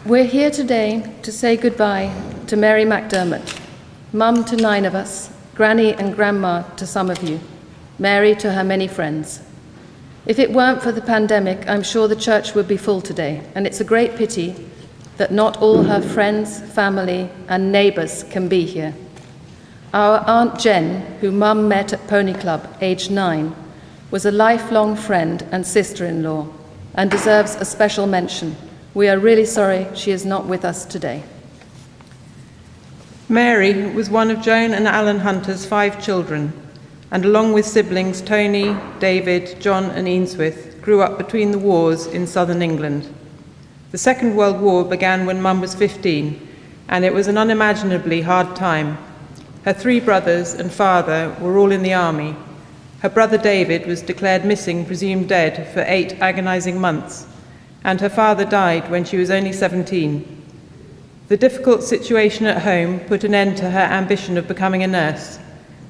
We're here today to say goodbye to Mary McDermott, mum to 9 of us, granny and grandma to some of you, Mary to her many friends. If it weren't for the pandemic, I'm sure the church would be full today, and it's a great pity that not all her friends, family, and neighbours can be here. Our Aunt Jen, who Mum met at Pony Club, aged 9, was a lifelong friend and sister-in-law, and deserves a special mention. We are really sorry she is not with us today. Mary was one of Joan and Alan Hunter's 5 children, and along with siblings Tony, David, John and Eanswyth, grew up between the wars in southern England. The Second World War began when Mum was 15, and it was an unimaginably hard time. Her 3 brothers and father were all in the army. Her brother David was declared missing, presumed dead, for 8 agonizing months, and her father died when she was only 17. The difficult situation at home put an end to her ambition of becoming a nurse,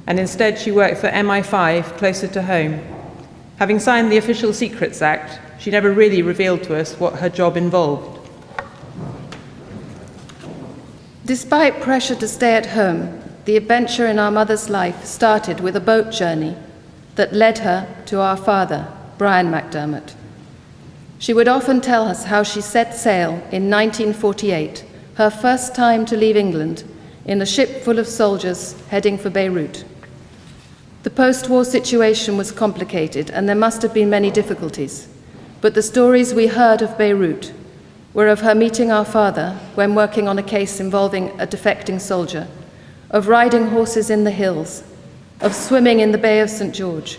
and instead she worked for MI5 closer to home. Having signed the Official Secrets Act, she never really revealed to us what her job involved. Despite pressure to stay at home, the adventure in our mother's life started with a boat journey that led her to our father, Brian McDermott. She would often tell us how she set sail in 1948, her first time to leave England, in a ship full of soldiers heading for Beirut. The post-war situation was complicated, and there must have been many difficulties. But the stories we heard of Beirut were of her meeting our father when working on a case involving a defecting soldier, of riding horses in the hills, of swimming in the Bay of St. George,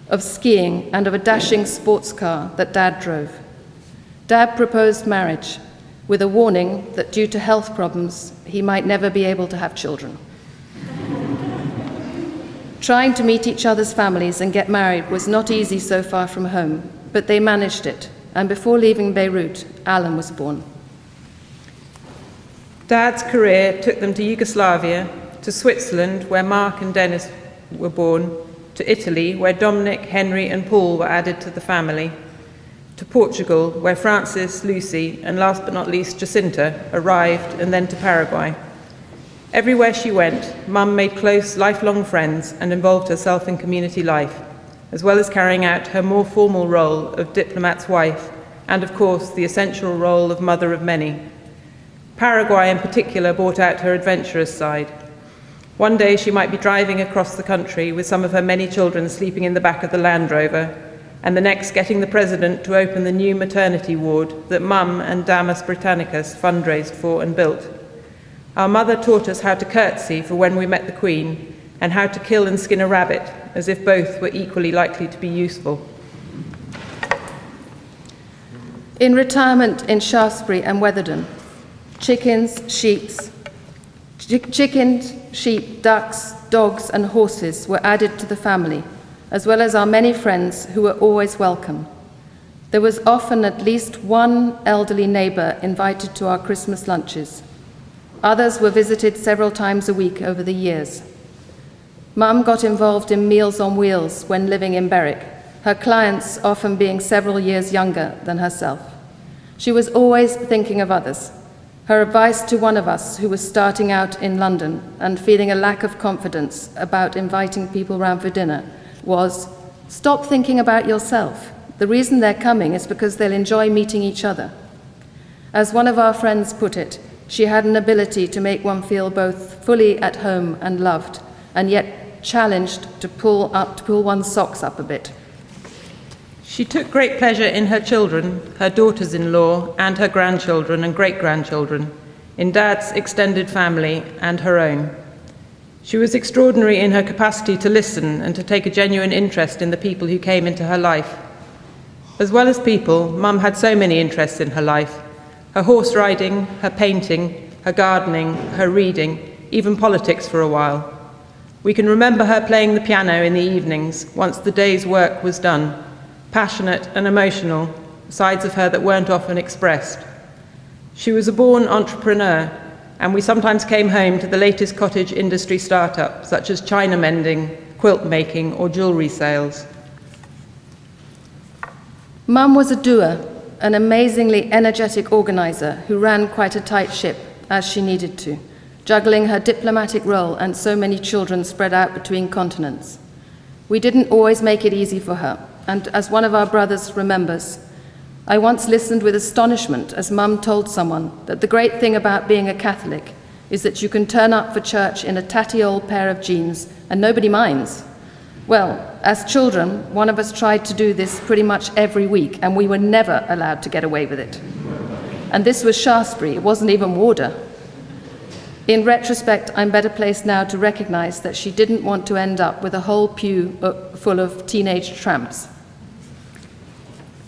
of skiing, and of a dashing sports car that Dad drove. Dad proposed marriage, with a warning that due to health problems, he might never be able to have children. Trying to meet each other's families and get married was not easy so far from home, but they managed it, and before leaving Beirut, Alan was born. Dad's career took them to Yugoslavia, to Switzerland, where Mark and Dennis were born, to Italy, where Dominic, Henry and Paul were added to the family, to Portugal, where Francis, Lucy, and last but not least Jacinta arrived, and then to Paraguay. Everywhere she went, Mum made close, lifelong friends and involved herself in community life, as well as carrying out her more formal role of diplomat's wife and, of course, the essential role of mother of many. Paraguay in particular brought out her adventurous side. One day she might be driving across the country with some of her many children sleeping in the back of the Land Rover, and the next getting the president to open the new maternity ward that Mum and Damas Britannicus fundraised for and built. Our mother taught us how to curtsy for when we met the Queen, and how to kill and skin a rabbit, as if both were equally likely to be useful. In retirement in Shaftesbury and Weatherden, chickens, sheep, ducks, dogs and horses were added to the family, as well as our many friends who were always welcome. There was often at least one elderly neighbour invited to our Christmas lunches. Others were visited several times a week over the years. Mum got involved in Meals on Wheels when living in Berwick, her clients often being several years younger than herself. She was always thinking of others. Her advice to one of us who was starting out in London and feeling a lack of confidence about inviting people round for dinner was, stop thinking about yourself. The reason they're coming is because they'll enjoy meeting each other. As one of our friends put it, she had an ability to make one feel both fully at home and loved, and yet challenged to pull one's socks up a bit. She took great pleasure in her children, her daughters-in-law, and her grandchildren and great-grandchildren, in Dad's extended family and her own. She was extraordinary in her capacity to listen and to take a genuine interest in the people who came into her life. As well as people, Mum had so many interests in her life: her horse riding, her painting, her gardening, her reading, even politics for a while. We can remember her playing the piano in the evenings once the day's work was done, passionate and emotional, sides of her that weren't often expressed. She was a born entrepreneur, and we sometimes came home to the latest cottage industry startup, such as china mending, quilt making, or jewellery sales. Mum was a doer, an amazingly energetic organizer who ran quite a tight ship as she needed to, juggling her diplomatic role and so many children spread out between continents. We didn't always make it easy for her, and as one of our brothers remembers, I once listened with astonishment as Mum told someone that the great thing about being a Catholic is that you can turn up for church in a tatty old pair of jeans and nobody minds. Well, as children, one of us tried to do this pretty much every week, and we were never allowed to get away with it. And this was Shaftesbury, it wasn't even Wardour. In retrospect, I'm better placed now to recognize that she didn't want to end up with a whole pew full of teenage tramps.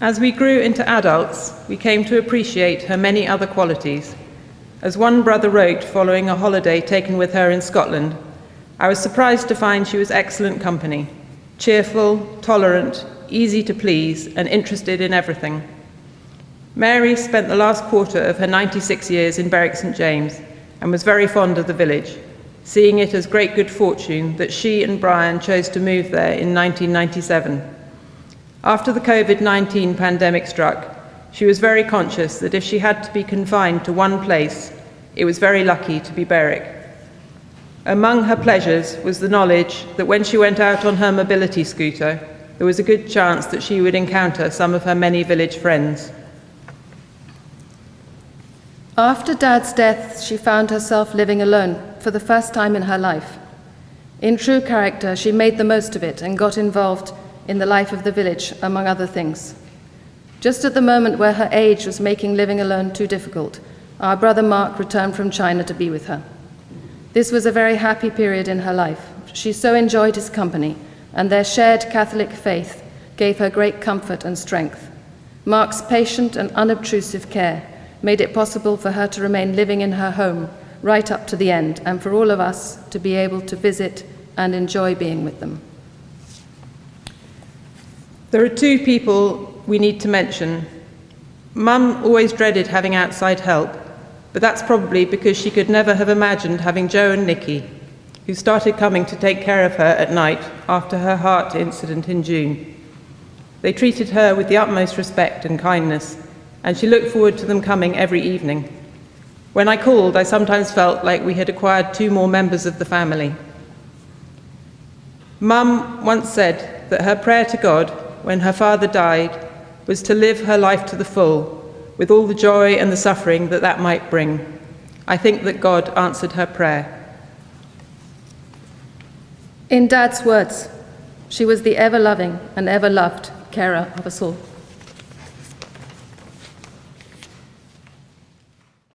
As we grew into adults, we came to appreciate her many other qualities. As one brother wrote following a holiday taken with her in Scotland, I was surprised to find she was excellent company, cheerful, tolerant, easy to please, and interested in everything. Mary spent the last quarter of her 96 years in Berwick St James and was very fond of the village, seeing it as great good fortune that she and Brian chose to move there in 1997. After the COVID-19 pandemic struck, she was very conscious that if she had to be confined to one place, it was very lucky to be Berwick. Among her pleasures was the knowledge that when she went out on her mobility scooter, there was a good chance that she would encounter some of her many village friends. After Dad's death, she found herself living alone for the first time in her life. In true character, she made the most of it and got involved in the life of the village, among other things. Just at the moment where her age was making living alone too difficult, our brother Mark returned from China to be with her. This was a very happy period in her life. She so enjoyed his company, and their shared Catholic faith gave her great comfort and strength. Mark's patient and unobtrusive care made it possible for her to remain living in her home right up to the end, and for all of us to be able to visit and enjoy being with them. There are two people we need to mention. Mum always dreaded having outside help, but that's probably because she could never have imagined having Joe and Nikki, who started coming to take care of her at night after her heart incident in June. They treated her with the utmost respect and kindness, and she looked forward to them coming every evening. When I called, I sometimes felt like we had acquired two more members of the family. Mum once said that her prayer to God when her father died was to live her life to the full, with all the joy and the suffering that that might bring. I think that God answered her prayer. In Dad's words, she was the ever-loving and ever-loved carer of us all.